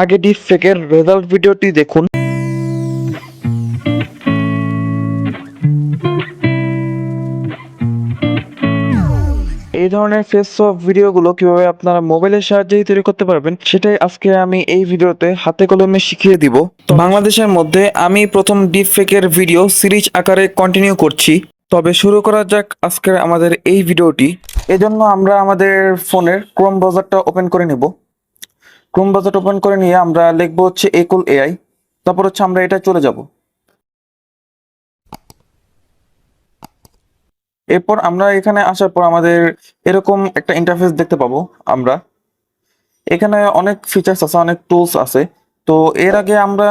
আগে ডিপফেকের রেজাল্ট ভিডিওটি দেখুন। এই ধরনের ফেস সোয়াপ ভিডিওগুলো কিভাবে আপনারা মোবাইলের সাহায্যে তৈরি করতে পারবেন সেটাই আজকে আমি এই ভিডিওতে হাতে কলমে শিখিয়ে দিব। বাংলাদেশের মধ্যে আমি প্রথম ডিপফেকের ভিডিও সিরিজ আকারে কন্টিনিউ করছি। তবে শুরু করা যাক আজকের আমাদের এই ভিডিওটি। এজন্য আমরা আমাদের ফোনের ক্রোম ব্রাউজারটা ওপেন করে নেব। ক্রোম ব্রাউজার ওপেন করে নিয়ে আমরা লিখবো হচ্ছে একুল এআই। তারপর হচ্ছে আমরা এটা চলে যাব। এরপর আমরা এখানে আসার পর আমাদের এরকম একটা ইন্টারফেস দেখতে পাবো। আমরা এখানে অনেক ফিচার্স আছে, অনেক টুলস আছে। তো এর আগে আমরা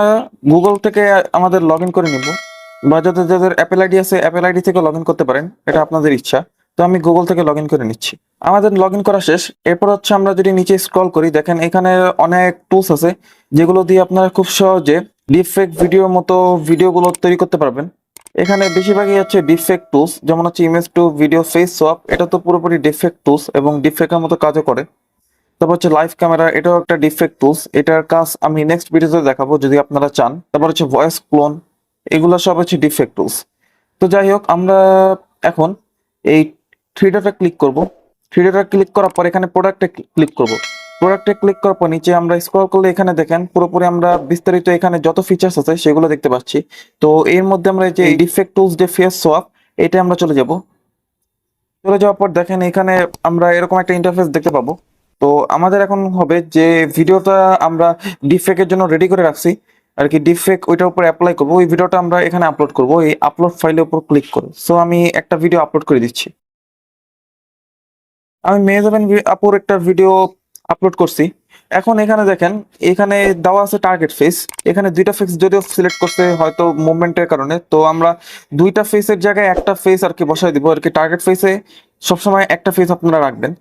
গুগল থেকে আমাদের লগ ইন করে নিব, বা যাদের যাদের অ্যাপেল আইডি আছে অ্যাপেল আইডি থেকে লগ ইন করতে পারেন, এটা আপনাদের ইচ্ছা। তো আমি গুগল থেকে লগ ইন করে নিচ্ছি। আমাদের লগ ইন করা শেষ। এরপর হচ্ছে আমরা যদি নিচে স্ক্রল করি, দেখেন এখানে অনেক টুলস আছে যেগুলো দিয়ে আপনারা খুব সহজে ডিপফেক ভিডিওর মতো ভিডিওগুলো তৈরি করতে পারবেন। এখানে বেশিরভাগই হচ্ছে ডিপফেক টুলস, যেমন হচ্ছে image to video face swap, এটা তো পুরোপুরি ডিপফেক টুলস এবং ডিপফেকের মতো কাজও করে। তারপর হচ্ছে লাইভ ক্যামেরা, এটাও একটা ডিফেক্ট টুলস, এটার কাজ আমি নেক্সট ভিডিওতে দেখাবো যদি আপনারা চান। তারপর হচ্ছে ভয়েস ক্লোন, এগুলো সব হচ্ছে ডিফেক্ট টুলস। তো যাই হোক, আমরা এখন এই থ্রি ডটে ক্লিক করব। থ্রি ডটে ক্লিক করার পর এখানে প্রোডাক্টে ক্লিক করব। প্রোডাক্টে ক্লিক করার পর নিচে আমরা স্ক্রল করলে এখানে দেখেন পুরোপুরি আমরা বিস্তারিত এখানে যত ফিচার্স আছে সেগুলো দেখতে পাচ্ছি। তো এর মধ্যে আমরা যে ডিফেক্ট টুলস যে ফেস সোয়াপ, এটা আমরা চলে যাব। চলে যাওয়ার পর দেখেন এখানে আমরা এরকম একটা ইন্টারফেস দেখতে পাবো। তো আমাদের এখন হবে যে ভিডিওটা আমরা ডিফেক্টের জন্য রেডি করে রাখছি আর কি, ডিফেক্ট ওইটার উপর অ্যাপ্লাই করবো। ওই ভিডিওটা আমরা এখানে আপলোড করব, এই আপলোড ফাইলের উপর ক্লিক করব। সো আমি একটা ভিডিও আপলোড করে দিচ্ছি। আমি মেহেজাবিন আপুর একটা ভিডিও আপলোড করছি। এখন এখানে দেখেন এখানে দেওয়া আছে টার্গেট ফেস। এখানে দুইটা ফেস যদিও সিলেক্ট করতে হয়তো মুভমেন্টের কারণে, তো আমরা দুইটা ফেসের জায়গায় একটা ফেস আর কি বসাই দিব আর কি। টার্গেট ফেসে সবসময় একটা ফেস আপনারা রাখবেন।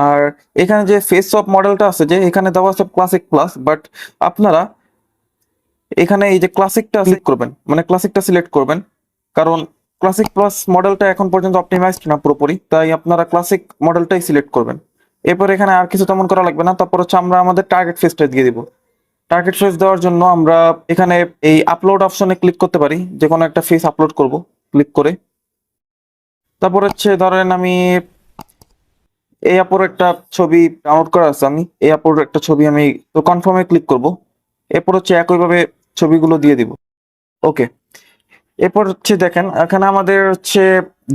আর এখানে যে ফেস অফ মডেলটা আছে, যে এখানে দেওয়া আছে ক্লাসিক প্লাস, বাট আপনারা এখানে এই যে ক্লাসিকটা সিলেক্ট করবেন, মানে ক্লাসিকটা সিলেক্ট করবেন, কারণ ক্লাসিক প্লাস মডেলটা এখন পর্যন্ত অপটিমাইজড না পুরোপুরি, তাই আপনারা ক্লাসিক মডেলটাই সিলেক্ট করবেন। এরপর এখানে আর কিছু তেমন করা লাগবে না। তারপর হচ্ছে আমরা আমাদের টার্গেট ফেসটা দিয়ে দিব। টার্গেট ফেস দেওয়ার জন্য আমরা এখানে এই আপলোড অপশনে ক্লিক করতে পারি, যে কোনো একটা ফেস আপলোড করব ক্লিক করে। তারপর হচ্ছে ধরেন আমি এই আপুর একটা ছবি ডাউনলোড করা আছে, আমি এই আপুর একটা ছবি আমি তো কনফার্মে ক্লিক করব। এরপর হচ্ছে একইভাবে ছবিগুলো দিয়ে দিব। ওকে। এরপর হচ্ছে দেখেন এখানে আমাদের হচ্ছে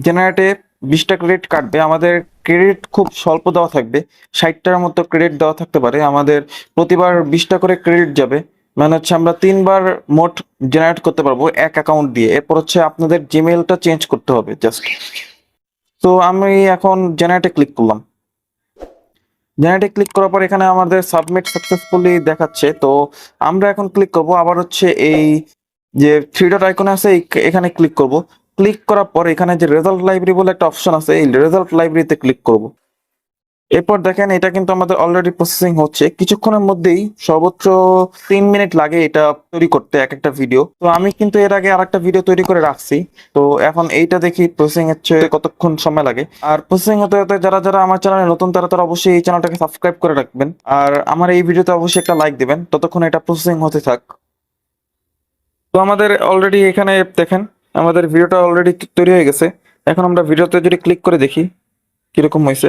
জেনারেটে 20টা ক্রেডিট কাটবে। আমাদের ক্রেডিট খুব স্বল্প দেওয়া থাকবে, 60টার মতো ক্রেডিট দেওয়া থাকতে পারে। আমাদের প্রতিবার 20টা করে ক্রেডিট যাবে, মানে হচ্ছে আমরা 3বার মোট জেনারেট করতে পারবো এক অ্যাকাউন্ট দিয়ে। এরপর হচ্ছে আপনাদের জিমেইলটা চেঞ্জ করতে হবে জাস্ট। তো আমি এখন জেনারেটে ক্লিক করলাম। জেনারেটে ক্লিক করার পর এখানে আমাদের সাবমিট সাকসেসফুলি দেখাচ্ছে। তো আমরা এখন ক্লিক করব আবার হচ্ছে এই যে থ্রি ডট আইকনে আছে এখানে ক্লিক করব। ক্লিক করার পর এখানে যে রেজাল্ট লাইব্রেরি বলে একটা অপশন আছে, এই রেজাল্ট লাইব্রেরিতে ক্লিক করব। এরপর দেখেন এটা কিন্তু আমাদের অলরেডি প্রসেসিং হচ্ছে। কিছুক্ষণের মধ্যেই, সর্বোচ্চ 3 মিনিট লাগে এটা তৈরি করতে এক একটা ভিডিও। তো আমি কিন্তু এর আগে আরেকটা ভিডিও তৈরি করে রাখছি। তো এখন এইটা দেখি প্রসেসিং হচ্ছে কতক্ষণ সময় লাগে। আর প্রসেসিং হতে হতে যারা যারা আমার চ্যানেলে নতুন তারা তারা অবশ্যই এই চ্যানেলটাকে সাবস্ক্রাইব করে রাখবেন, আর আমার এই ভিডিওতে অবশ্যই একটা লাইক দিবেন। ততক্ষণ এটা প্রসেসিং হতে থাক। তো আমাদের অলরেডি এখানে দেখেন আমাদের ভিডিওটা অলরেডি তৈরি হয়ে গেছে। এখন আমরা ভিডিওতে যদি ক্লিক করে দেখি কিরকম হয়েছে।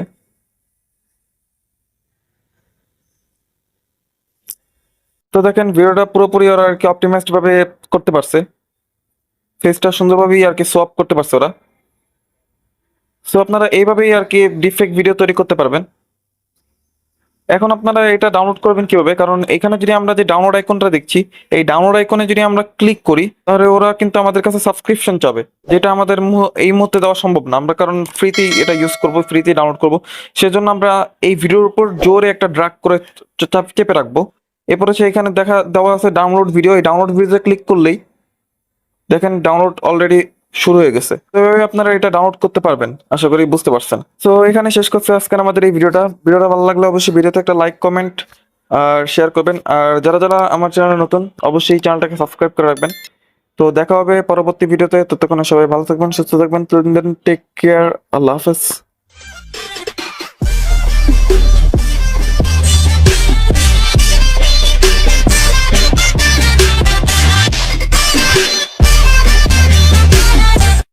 তো দেখেন ভিডিওটা পুরোপুরি ওরা আর কি অপটিমাইজড ভাবে করতে পারছে, ফেসটা সুন্দরভাবেই আর কি সোয়াপ করতে পারছে ওরা। সো আপনারা এইভাবেই আর কি ডিফেক্ট ভিডিও তৈরি করতে পারবেন। এখন আপনারা এটা ডাউনলোড করবেন কিভাবে, কারণ এখানে যদি আমরা যে ডাউনলোড আইকনটা দেখছি, এই ডাউনলোড আইকনে যদি আমরা ক্লিক করি তাহলে ওরা কিন্তু আমাদের কাছে সাবস্ক্রিপশন চাবে, যেটা আমাদের এই মুহূর্তে দেওয়া সম্ভব না। আমরা কারণ ফ্রিতেই এটা ইউজ করব, ফ্রিতেই ডাউনলোড করব, সেজন্য আমরা এই ভিডিওর উপর জোরে একটা ড্র্যাগ করে চেপে রাখবো। এরপর হচ্ছে এখানে দেওয়া আছে ডাউনলোড ভিডিও। এই ডাউনলোড ভিডিওতে ক্লিক করলেই দেখেন ডাউনলোড অলরেডি শুরু হয়ে গেছে। তো এভাবে আপনারা এটা ডাউনলোড করতে পারবেন, আশা করি বুঝতে পারছেন। তো এখানে শেষ করছে আজকের আমাদের এই ভিডিওটা ভালো লাগলে অবশ্যই ভিডিওতে একটা লাইক, কমেন্ট আর শেয়ার করবেন। আর যারা যারা আমার চ্যানেলে নতুন অবশ্যই চ্যানেলটাকে সাবস্ক্রাইব করে রাখবেন। তো দেখা হবে পরবর্তী ভিডিওতে। ততক্ষণে সবাই ভালো থাকবেন, সুস্থ থাকবেন। টেক কেয়ার, আল্লাহ হাফেজ।